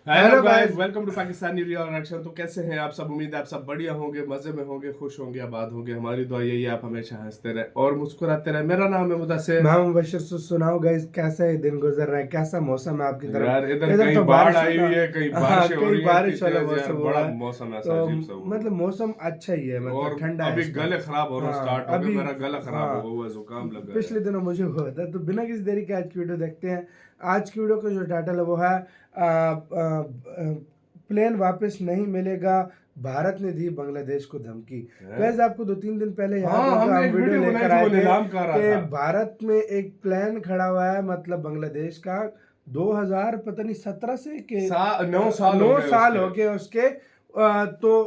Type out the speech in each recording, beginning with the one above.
Hello guys, welcome to Pakistani reaction. तो कैसे हैं आप सब? उम्मीद है आप सब बढ़िया होंगे, मजे में होंगे, खुश होंगे, आबाद होंगे। हमारी दुआ यही है आप हमेशा हंसते रहे और मुस्कुराते रहे। मेरा नाम है मुदस्सिर। मैं मुबशर। सुनाओ गाइस, कैसा है दिन गुजर रहा है, कैसा मौसम है आपकी तरफ? यार इधर इधर कहीं तो बाढ़ बारिश आई वाला। हुई है, कहीं हाँ, बारिशें हो कई रही हैं इतनी बारिश वाला तेज। यार मौसम हुआ बड़ा है। मौसम ऐसा तो अजीब सा हुआ मतलब मौसम अच्छा ही है, और मतलब ठंडा है अभी इस गले टाइम। खराब होना स्टार्ट हाँ हो गए। अभी। मेरा गला खराब हाँ, हो हुआ, जुकाम लग गया पिछले है। दिनों मुझे हुआ था। तो बिना किसी देरी के आज की वीडियो देखते हैं। आज की वीडियो का जो टाइटल है वो है प्लेन वापस नहीं मिलेगा, भारत ने दी बांग्लादेश को धमकी। हैं? गैस आपको 2-3 दिन पहले याद हाँ, होगा, हमने हम एक वीडियो वीडियो बनाई लेकर थी, आए वो थे नीलाम कर रहा कि था। भारत में एक प्लेन खड़ा हुआ है, मतलब बांग्लादेश का। 2000 पता नहीं 17 से के 9 साल हो 9 गए साल उसके। हो गए उसके। तो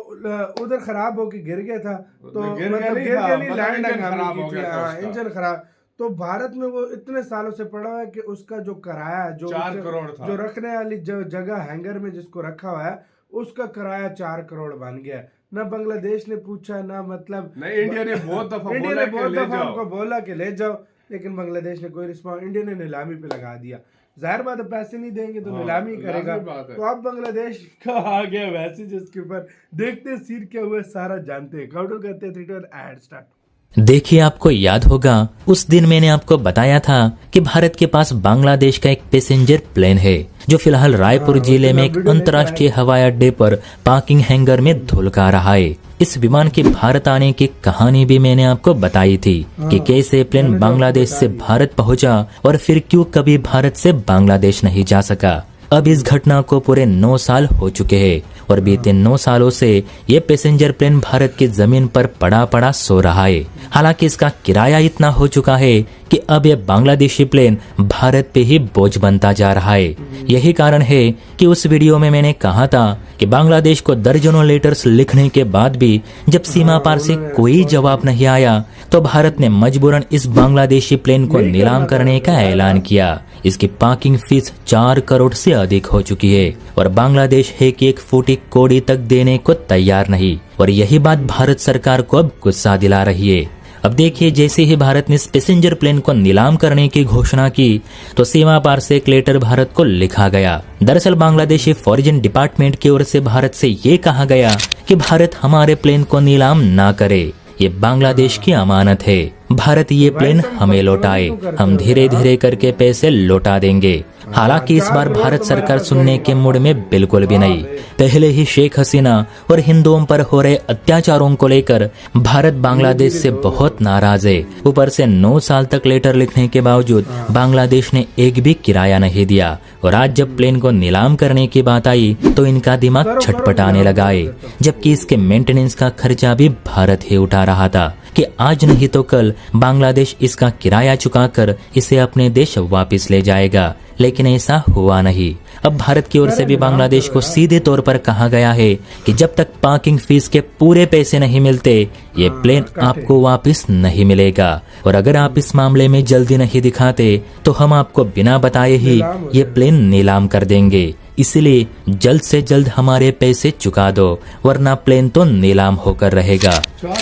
उधर खराब होके गिर गया था। तो गिर गया मतलब नहीं गिर था, गया नहीं, मतलब लैंड इंजन हंगामी खराब की हो थी। गया था हाँ, उसका। इंजन खराब। तो भारत में वो इतने सालों से पड़ा है कि उसका जो किराया, जो 4 करोड़ था। जो रखने वाली जो जगह हैंगर में जिसको रखा हुआ है, उसका किराया 4 करोड़ बन गया। ना बांग्लादेश ने पूछा, ना मतलब नहीं, इंडिया ने बहुत दफा इंडिया बोला ने है कि बहुत ले दफा जाओ। उनको बोला कि ले जाओ, लेकिन बांग्लादेश ने कोई रिस्पॉन्स, इंडिया ने नीलामी पे लगा दिया। जाहिर बात है, पैसे नहीं देंगे तो नीलामी हाँ, करेगा। लाजमी बात है। तो अब बांग्लादेश का आ गया मैसेज इसके ऊपर। देखते हैं सीन क्या हुआ, सारा जानते हैं। काउंटर करते हैं 3 2 एड स्टार्ट। देखिए, आपको याद होगा उस दिन मैंने आपको बताया था कि भारत के पास बांग्लादेश का एक पैसेंजर प्लेन है जो फिलहाल रायपुर हाँ, जिले उस दिन में हम एक वीडियो लेकर आए अंतर्राष्ट्रीय थे। हवाई अड्डे पर पार्किंग हैंगर में धुलका रहा है। इस विमान के भारत आने की कहानी भी मैंने आपको बताई थी कि कैसे प्लेन मैंने तो आपको बांग्लादेश बता से दिया। भारत पहुंचा और फिर क्यों कभी भारत से बांग्लादेश नहीं जा सका। अब इस घटना को पूरे 9 साल हो चुके हैं और बीते 9 सालों से ये पैसेंजर प्लेन भारत की जमीन पर पड़ा पड़ा सो रहा है। हालांकि इसका किराया इतना हो चुका है कि अब ये बांग्लादेशी प्लेन भारत पे ही बोझ बनता जा रहा है। यही कारण है कि उस वीडियो में मैंने कहा था कि बांग्लादेश को दर्जनों लेटर्स लिखने के बाद भी जब सीमा पार से कोई जवाब नहीं आया तो भारत ने मजबूरन इस बांग्लादेशी प्लेन को नीलाम करने का ऐलान किया। इसकी पार्किंग फीस 4 करोड़ से अधिक हो चुकी है और बांग्लादेश है कि 1 फूटी कौड़ी तक देने को तैयार नहीं। और यही बात भारत सरकार को अब गुस्सा दिला रही है। अब देखिए, जैसे ही भारत ने इस पैसेंजर प्लेन को नीलाम करने की घोषणा की तो सीमा पार से एक लेटर भारत को लिखा गया। दरअसल बांग्लादेशी फॉरेन डिपार्टमेंट की ओर से भारत से ये कहा गया कि भारत हमारे प्लेन को नीलाम ना करे, ये बांग्लादेश की अमानत है। भारत ये प्लेन हमें लौटाए, हम धीरे धीरे करके पैसे लौटा देंगे। हालांकि इस बार भारत सरकार सुनने के मूड में बिल्कुल भी नहीं। पहले ही शेख हसीना और हिंदुओं पर हो रहे अत्याचारों को लेकर भारत बांग्लादेश से बहुत नाराज है। ऊपर से 9 साल तक लेटर लिखने के बावजूद बांग्लादेश ने एक भी किराया नहीं दिया और आज जब प्लेन को नीलाम करने की बात आई तो इनका दिमाग छटपटाने लगा है, जबकि इसके मेंटेनेंस का खर्चा भी भारत ही उठा रहा था कि आज नहीं तो कल बांग्लादेश इसका किराया चुकाकर इसे अपने देश वापस ले जाएगा। लेकिन ऐसा हुआ नहीं। अब भारत की ओर से भी बांग्लादेश को सीधे तौर पर कहा गया है कि जब तक पार्किंग फीस के पूरे पैसे नहीं मिलते ये प्लेन आपको वापस नहीं मिलेगा और अगर आप इस मामले में जल्दी नहीं दिखाते तो हम आपको बिना बताए ही ये प्लेन नीलाम कर देंगे। इसलिए जल्द से जल्द हमारे पैसे चुका दो वरना प्लेन तो नीलाम होकर रहेगा।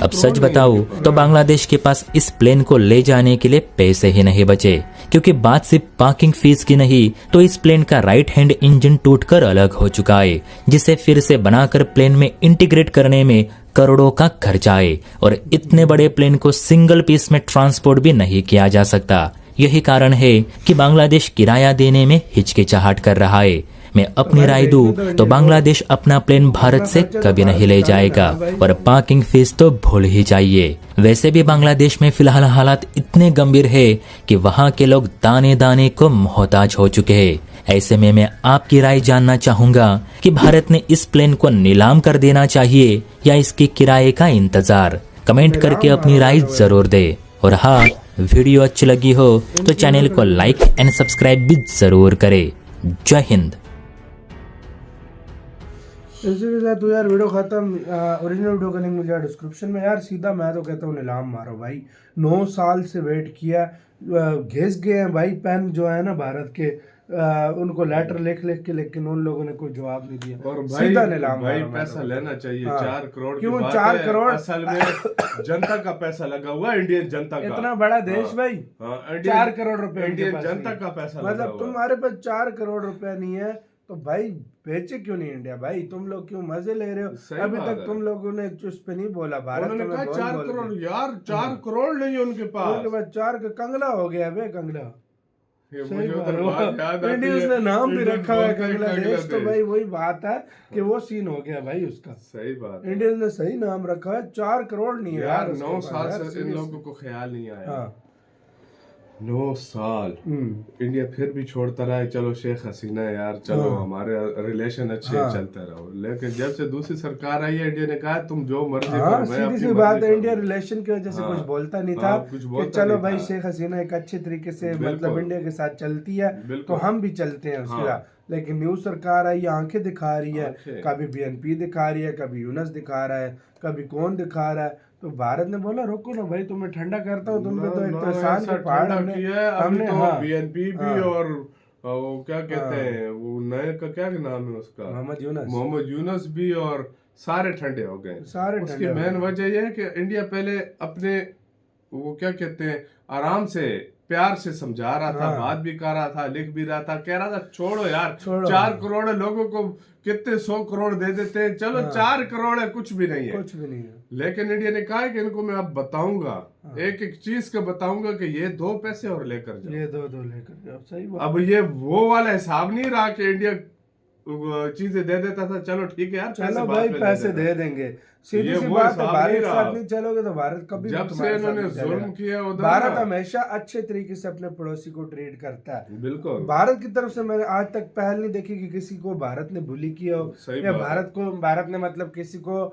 अब सच बताऊं तो बांग्लादेश के पास इस प्लेन को ले जाने के लिए पैसे ही नहीं बचे, क्योंकि बात सिर्फ पार्किंग फीस की नहीं तो इस प्लेन का राइट हैंड इंजन टूटकर अलग हो चुका है, जिसे फिर से बनाकर प्लेन में इंटीग्रेट करने में करोड़ों का खर्चा है और इतने बड़े प्लेन को सिंगल पीस में ट्रांसपोर्ट भी नहीं किया जा सकता। यही कारण है कि बांग्लादेश किराया देने में हिचकिचाहट कर रहा है। मैं अपनी राय दूं तो बांग्लादेश अपना प्लेन भारत से कभी नहीं ले जाएगा और पार्किंग फीस तो भूल ही जाइए। वैसे भी बांग्लादेश में फिलहाल हालात इतने गंभीर है कि वहाँ के लोग दाने दाने को मोहताज हो चुके हैं। ऐसे में मैं आपकी राय जानना चाहूंगा कि भारत ने इस प्लेन को नीलाम कर देना चाहिए या इसके किराए का इंतजार। कमेंट करके अपनी राय जरूर दे और हाँ, वीडियो अच्छी लगी हो तो चैनल को लाइक एंड सब्सक्राइब भी जरूर करे। जय हिंद। इसी के साथ तो यार वीडियो खत्म। ओरिजिनल वीडियो का लिंक मुझे डिस्क्रिप्शन में। यार सीधा मैं तो कहता हूँ नीलाम मारो भाई। 9 साल से वेट किया, घिस गए हैं भाई पेन जो है ना भारत के। उनको लेटर लिख लिख के, लेकिन उन लोगों ने कोई जवाब नहीं दिया। और भाई, सीधा नीलाम भाई मारो। पैसा लेना चाहिए। हाँ, 4 करोड़ की क्यों बात 4 है। करोड़ असल में जनता का पैसा लगा हुआ है, इंडियन जनता का। इतना बड़ा देश हाँ, भाई। हाँ, 4 करोड़ रुपए इंडियन जनता का पैसा लगा मतलब हुआ है। तुम्हारे पास 4 करोड़ रुपया नहीं है तो भाई बेचे क्यों नहीं इंडिया भाई? तुम लोग क्यों मजे ले रहे हो? सही अभी बात तक है। तुम लोगों ने उस पे नहीं बोला, भारत उन्होंने तुम्हें कहा बोल 4 बोल के। करोड़ यार, 4 करोड़ नहीं है उनके उनके पास। बाद 4 का कंगला हो गया बे, कंगला। ये सही मुझे बात उधर है। बात याद आती इंडियंस है, ने नाम भी इंडियंस रखा हुआ है बोलते हैं कंगलादेश, तो कंगलादेश। भाई वही बात है कि वो सीन हो गया भाई उसका। सही बात है इंडियंस ने सही नाम रखा है, 4 करोड़ नहीं है यार। उसके 9 पास साल यार, से इन seriously। लोगों को ख्याल नहीं आया। हाँ 9 साल इंडिया फिर भी छोड़ता रहा है, चलो शेख हसीना है यार, चलो हाँ। हमारे रिलेशन अच्छे हाँ। चलते रहो। लेकिन जब से दूसरी सरकार आई है, इंडिया ने कहा तुम जो मर्जी हाँ, करो, मैं सीधी अपनी सी मर्जी बात है, इंडिया करूंगा। रिलेशन की वजह से हाँ। कुछ बोलता नहीं हाँ, था कुछ कि बोलता चलो नहीं भाई था। शेख हसीना एक अच्छे तरीके से बिल्कुल। मतलब इंडिया के साथ चलती है, तो बिल्कुल। हम भी चलते हैं उसके हाँ। साथ। लेकिन न्यू सरकार आई, आंखें दिखा रही है, आंखें। कभी बीएनपी दिखा रही है, कभी यूनस दिखा रहा है, कभी कौन दिखा रहा है। तो भारत ने बोला रुको ना भाई, तुम्हें ठंडा करता हूँ, तुम पे तो एक तो एहसान ऐसा के पहाड़ ठंडा हमने किया है, अभी हमने तो हाँ बीएनपी भी हाँ। और वो क्या कहते हाँ। हैं, वो नए का क्या नाम है उसका, मोहम्मद यूनस भी, और सारे ठंडे हो गए। सारे उसकी ठंडे हो मेन गए। वजह यह है कि इंडिया पहले अपने वो क्या कहते हैं आराम से प्यार से समझा रहा था, हाँ। बात भी कर रहा था, लिख भी रहा था, कह रहा था छोड़ो यार, छोड़ो। 4 करोड़ लोगों को कितने 100 करोड़ दे देते हैं, चलो हाँ। 4 करोड़ है, कुछ भी नहीं है। कुछ भी नहीं है। लेकिन इंडिया ने कहा है कि इनको मैं अब बताऊंगा, एक एक चीज का बताऊंगा कि ये 2 पैसे और लेकर जाओ। ये दो लेकर जाओ, सही बात। अब ये वो वाला हिसाब नहीं रहा कि इंडिया चीजें दे देता था, चलो ठीक है यार चलो भाई पैसे दे देंगे, सीधी ये सी वो बात है। हिसाब भारत नहीं के रहा। साथ नहीं चलोगे तो भारत कभी भी जब से तुम्हारे साथ इन्होंने नहीं चलेगा। जुल्म किया उधर भारत ना। हमेशा अच्छे तरीके से अपने पड़ोसी को ट्रीट करता है। बिल्कुल। भारत की तरफ से मैंने आज तक पहल नहीं देखी कि किसी को भारत ने बुली किया हो, सही या बात है। भारत ने मतलब किसी को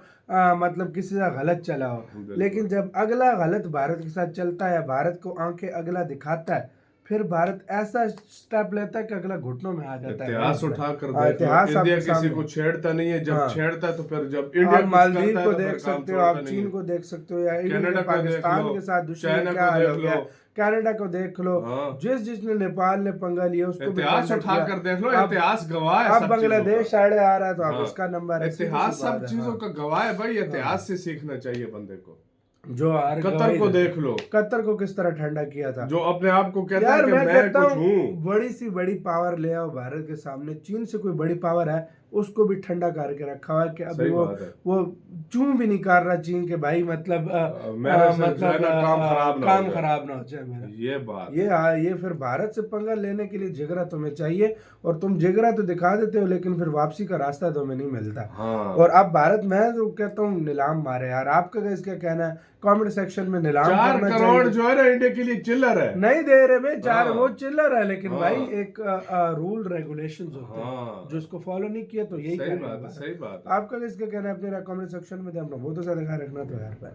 मतलब किसी से गलत चला हो। बिल्कुल। लेकिन जब अगला गलत भारत के साथ चलता है, भारत को आंखें अगला दिखाता है, फिर भारत ऐसा स्टेप लेता है कि अगला घुटनों में आ जाता है। इतिहास उठा कर हाँ, देख लो, इतिहास इंडिया आपके किसी सामने। को छेड़ता नहीं है, जब हाँ। छेड़ता है तो फिर जब इंडिया आप कुछ मालदीव करता है को तो फिर देख काम सकते हो, छोड़ता आप नहीं चीन है। को देख सकते हो, या इंडिया कनाडा के को देख पाकिस्तान लो, के साथ दुश्मनी चाइना क्या को हाल देख हो गया। लो। कनाडा को देख लो, हाँ। जिसने नेपाल ने पंगा लिया उसको भी इतिहास पंगा उठा किया। कर देख लो, अब- इतिहास गवाह है अब सब बांग्लादेश चीजों साइड आ रहा है तो का। अब हाँ। उसका नंबर है, सीधी सी इतिहास सब बात है। चीजों हाँ। का गवाह है भाई, इतिहास से सीखना चाहिए बंदे को। जो हार कतर गवाही को देते। देख लो, कतर को किस तरह ठंडा किया था। जो अपने आप को कहता है यार कि मैं मैं कहता कुछ हूँ हूँ। बड़ी सी बड़ी पावर ले आओ भारत के सामने, चीन से कोई बड़ी पावर है उसको भी ठंडा करके रखा हुआ है कि अभी सही बात है। वो चूं भी नहीं कर रहा चीन के भाई, मतलब मेरे से जो है ना काम खराब ना हो जाए। खराब ना हो जाए मेरा। ये बात ये फिर भारत से पंगा लेने के लिए जिगरा तुम्हें चाहिए, और तुम जिगरा तो दिखा देते हो लेकिन फिर वापसी का रास्ता तुम्हें नहीं मिलता। हाँ। और अब भारत, मैं तो कहता हूँ नीलाम मारे यार। आपका इसका कहना है कमेंट सेक्शन में, नीलाम 4 करना करोड़ चाहिए। जो है ना इंडिया के लिए चिल्लर है। नहीं दे रहे भाई 4, हाँ। वो चिल्लर है, लेकिन हाँ। भाई एक रूल रेगुलेशंस होते हैं, हाँ। जो उसको फॉलो नहीं किया तो यही सही करेगा बात है, भारत। सही बात है। आपका इसका कहना है अपने कमेंट सेक्शन में दे, अपना बहुत ज़्यादा ख्याल रखना तो यार भाई।